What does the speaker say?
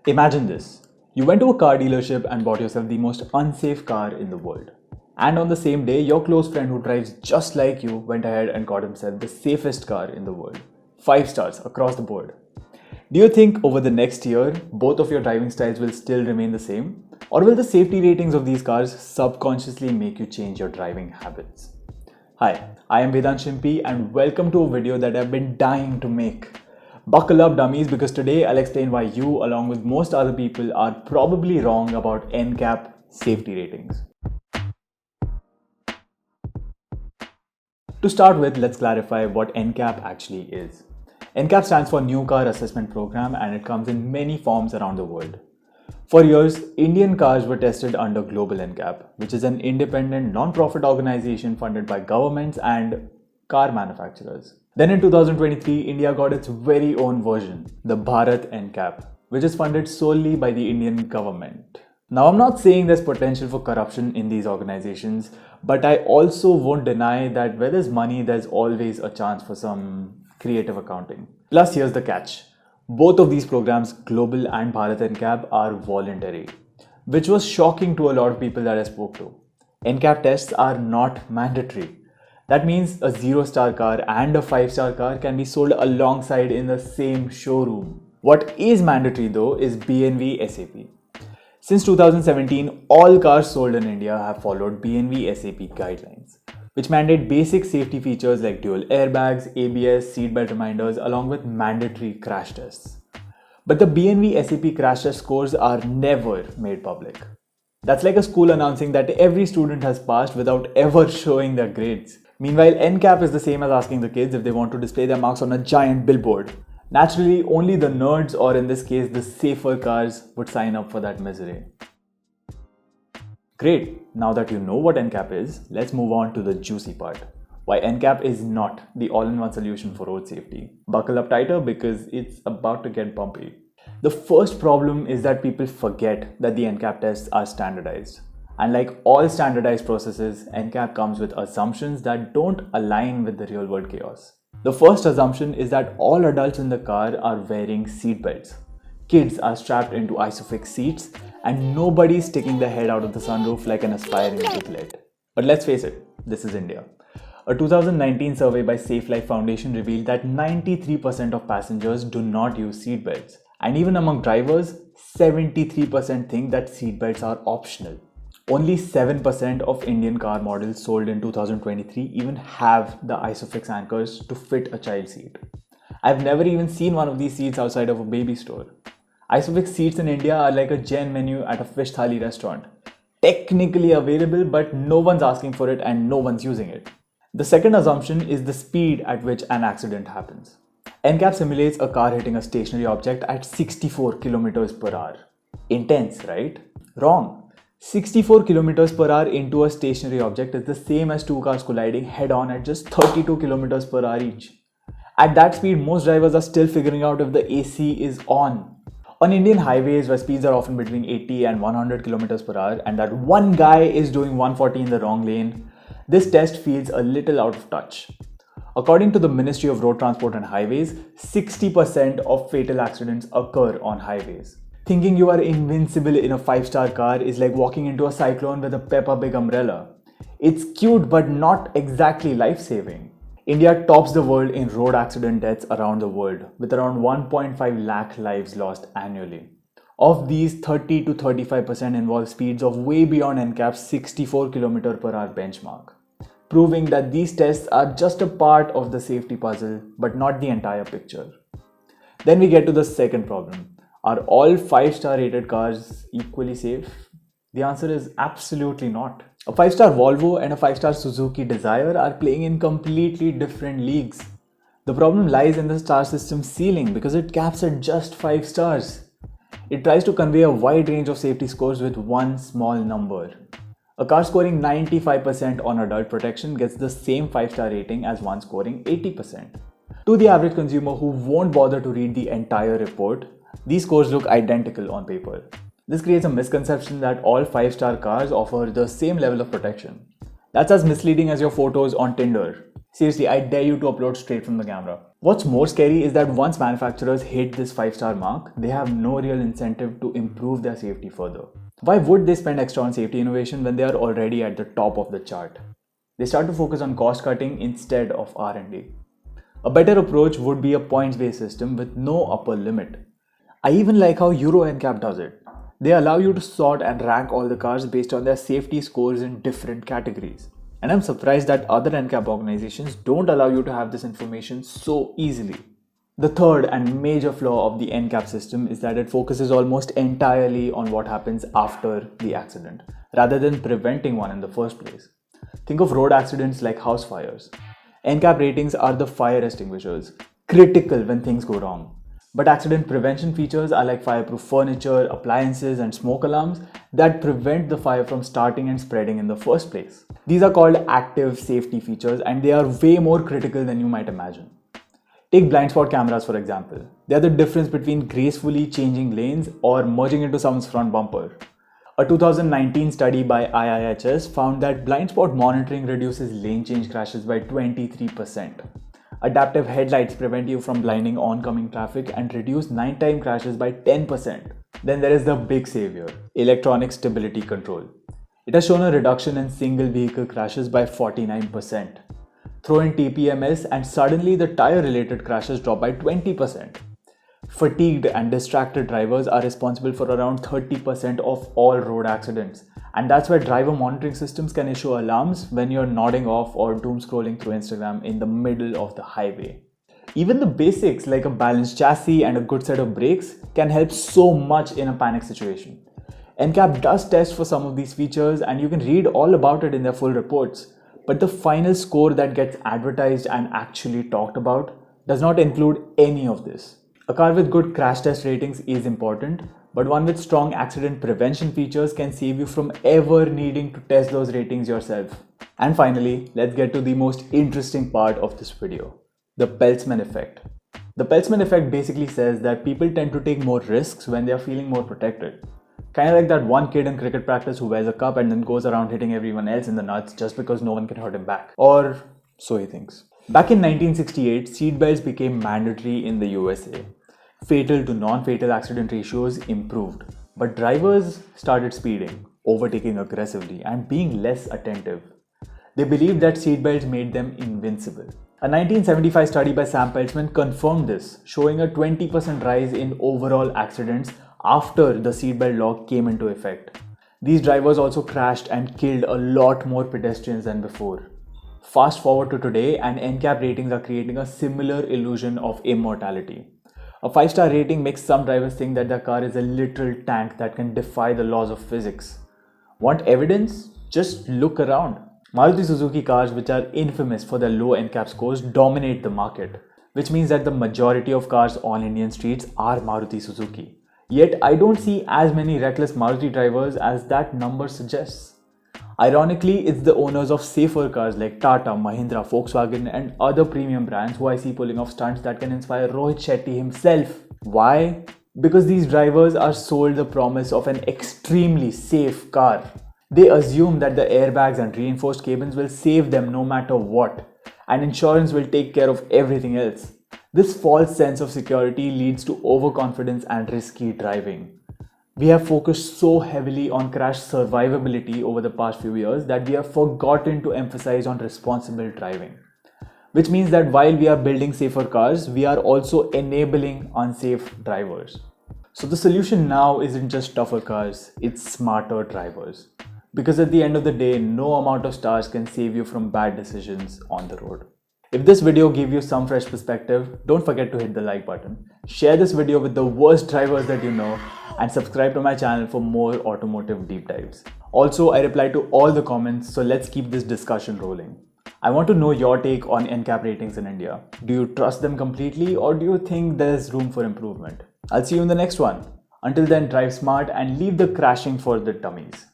Imagine this. You went to a car dealership and bought yourself the most unsafe car in the world. And on the same day, your close friend who drives just like you went ahead and got himself the safest car in the world. 5 stars across the board. Do you think over the next year, both of your driving styles will still remain the same? Or will the safety ratings of these cars subconsciously make you change your driving habits? Hi, I am Vedant Shimpi and welcome to a video that I've been dying to make. Buckle up dummies, because today I'll explain why you, along with most other people, are probably wrong about NCAP safety ratings. To start with, let's clarify what NCAP actually is. NCAP stands for New Car Assessment Program and it comes in many forms around the world. For years, Indian cars were tested under Global NCAP, which is an independent non-profit organization funded by governments and car manufacturers. Then in 2023, India got its very own version, the Bharat NCAP, which is funded solely by the Indian government. Now, I'm not saying there's potential for corruption in these organizations, but I also won't deny that where there's money, there's always a chance for some creative accounting. Plus, here's the catch. Both of these programs, Global and Bharat NCAP, are voluntary, which was shocking to a lot of people that I spoke to. NCAP tests are not mandatory. That means a 0-star car and a 5-star car can be sold alongside in the same showroom. What is mandatory though is BNV SAP. Since 2017, all cars sold in India have followed BNV SAP guidelines, which mandate basic safety features like dual airbags, ABS, seatbelt reminders, along with mandatory crash tests. But the BNV SAP crash test scores are never made public. That's like a school announcing that every student has passed without ever showing their grades. Meanwhile, NCAP is the same as asking the kids if they want to display their marks on a giant billboard. Naturally, only the nerds, or in this case, the safer cars, would sign up for that misery. Great, now that you know what NCAP is, let's move on to the juicy part. Why NCAP is not the all-in-one solution for road safety. Buckle up tighter because it's about to get bumpy. The first problem is that people forget that the NCAP tests are standardized. And like all standardized processes, NCAP comes with assumptions that don't align with the real-world chaos. The first assumption is that all adults in the car are wearing seatbelts. Kids are strapped into isofix seats and nobody's sticking their head out of the sunroof like an aspiring piglet. But let's face it, this is India. A 2019 survey by Safe Life Foundation revealed that 93% of passengers do not use seatbelts. And even among drivers, 73% think that seatbelts are optional. Only 7% of Indian car models sold in 2023 even have the isofix anchors to fit a child seat. I've never even seen one of these seats outside of a baby store. Isofix seats in India are like a Jain menu at a fish thali restaurant. Technically available, but no one's asking for it and no one's using it. The second assumption is the speed at which an accident happens. NCAP simulates a car hitting a stationary object at 64 kilometers per hour. Intense, right? Wrong. 64 kilometers per hour into a stationary object is the same as two cars colliding head-on at just 32 kilometers per hour each. At that speed, most drivers are still figuring out if the AC is on. On Indian highways, where speeds are often between 80 and 100 kilometers per hour, and that one guy is doing 140 in the wrong lane, this test feels a little out of touch. According to the Ministry of Road Transport and Highways, 60% of fatal accidents occur on highways. Thinking you are invincible in a 5-star car is like walking into a cyclone with a Peppa Pig umbrella. It's cute but not exactly life-saving. India tops the world in road accident deaths around the world, with around 1.5 lakh lives lost annually. Of these, 30 to 35% involve speeds of way beyond NCAP's 64 km per hour benchmark, proving that these tests are just a part of the safety puzzle but not the entire picture. Then we get to the second problem. Are all 5-star rated cars equally safe? The answer is absolutely not. A 5-star Volvo and a 5-star Suzuki Dzire are playing in completely different leagues. The problem lies in the star system ceiling because it caps at just 5 stars. It tries to convey a wide range of safety scores with one small number. A car scoring 95% on adult protection gets the same 5-star rating as one scoring 80%. To the average consumer who won't bother to read the entire report, these scores look identical on paper. This creates a misconception that all 5-star cars offer the same level of protection. That's as misleading as your photos on Tinder. Seriously, I dare you to upload straight from the camera. What's more scary is that once manufacturers hit this 5-star mark, they have no real incentive to improve their safety further. Why would they spend extra on safety innovation when they are already at the top of the chart? They start to focus on cost cutting instead of R&D. A better approach would be a points-based system with no upper limit. I even like how Euro NCAP does it. They allow you to sort and rank all the cars based on their safety scores in different categories. And I'm surprised that other NCAP organizations don't allow you to have this information so easily. The third and major flaw of the NCAP system is that it focuses almost entirely on what happens after the accident, rather than preventing one in the first place. Think of road accidents like house fires. NCAP ratings are the fire extinguishers, critical when things go wrong. But accident prevention features are like fireproof furniture, appliances, and smoke alarms that prevent the fire from starting and spreading in the first place. These are called active safety features, and they are way more critical than you might imagine. Take blind spot cameras for example. They are the difference between gracefully changing lanes or merging into someone's front bumper. A 2019 study by IIHS found that blind spot monitoring reduces lane change crashes by 23%. Adaptive headlights prevent you from blinding oncoming traffic and reduce nighttime crashes by 10%. Then there is the big savior, electronic stability control. It has shown a reduction in single vehicle crashes by 49%. Throw in TPMS and suddenly the tire related crashes drop by 20%. Fatigued and distracted drivers are responsible for around 30% of all road accidents. And that's why driver monitoring systems can issue alarms when you're nodding off or doom scrolling through Instagram in the middle of the highway. Even the basics like a balanced chassis and a good set of brakes can help so much in a panic situation. NCAP does test for some of these features and you can read all about it in their full reports. But the final score that gets advertised and actually talked about does not include any of this. A car with good crash test ratings is important, but one with strong accident prevention features can save you from ever needing to test those ratings yourself. And finally, let's get to the most interesting part of this video, the Peltzman Effect. The Peltzman Effect basically says that people tend to take more risks when they are feeling more protected. Kind of like that one kid in cricket practice who wears a cup and then goes around hitting everyone else in the nuts just because no one can hurt him back. Or so he thinks. Back in 1968, seatbelts became mandatory in the USA. Fatal to non-fatal accident ratios improved, but drivers started speeding, overtaking aggressively, and being less attentive. They believed that seatbelts made them invincible. A 1975 study by Sam Peltzman confirmed this, showing a 20% rise in overall accidents after the seatbelt law came into effect. These drivers also crashed and killed a lot more pedestrians than before. Fast forward to today, and NCAP ratings are creating a similar illusion of immortality. A 5-star rating makes some drivers think that their car is a literal tank that can defy the laws of physics. Want evidence? Just look around. Maruti Suzuki cars, which are infamous for their low NCAP scores, dominate the market, which means that the majority of cars on Indian streets are Maruti Suzuki. Yet I don't see as many reckless Maruti drivers as that number suggests. Ironically, it's the owners of safer cars like Tata, Mahindra, Volkswagen and other premium brands who I see pulling off stunts that can inspire Rohit Shetty himself. Why? Because these drivers are sold the promise of an extremely safe car. They assume that the airbags and reinforced cabins will save them no matter what, and insurance will take care of everything else. This false sense of security leads to overconfidence and risky driving. We have focused so heavily on crash survivability over the past few years that we have forgotten to emphasize on responsible driving. Which means that while we are building safer cars, we are also enabling unsafe drivers. So the solution now isn't just tougher cars, it's smarter drivers. Because at the end of the day, no amount of stars can save you from bad decisions on the road. If this video gave you some fresh perspective, don't forget to hit the like button. Share this video with the worst drivers that you know and subscribe to my channel for more automotive deep dives. Also, I reply to all the comments, so let's keep this discussion rolling. I want to know your take on NCAP ratings in India. Do you trust them completely or do you think there's room for improvement? I'll see you in the next one. Until then, drive smart and leave the crashing for the dummies.